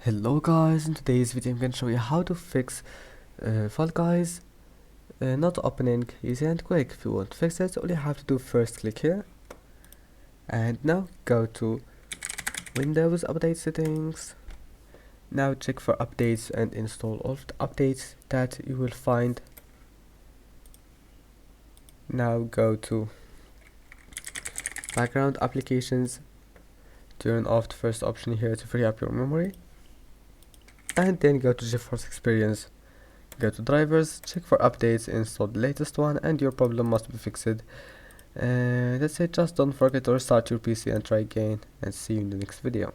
Hello guys, in today's video I'm going to show you how to fix Fall Guys not opening easy and quick. If you want to fix it, all you have to do first click here and now go to Windows Update Settings. Now check for updates and install all of the updates that you will find. Now go to Background Applications, turn off the first option here to free up your memory, and then go to GeForce Experience. Go to drivers, check for updates, install the latest one, and your problem must be fixed. That's it, just don't forget to restart your PC and try again, and see you in the next video.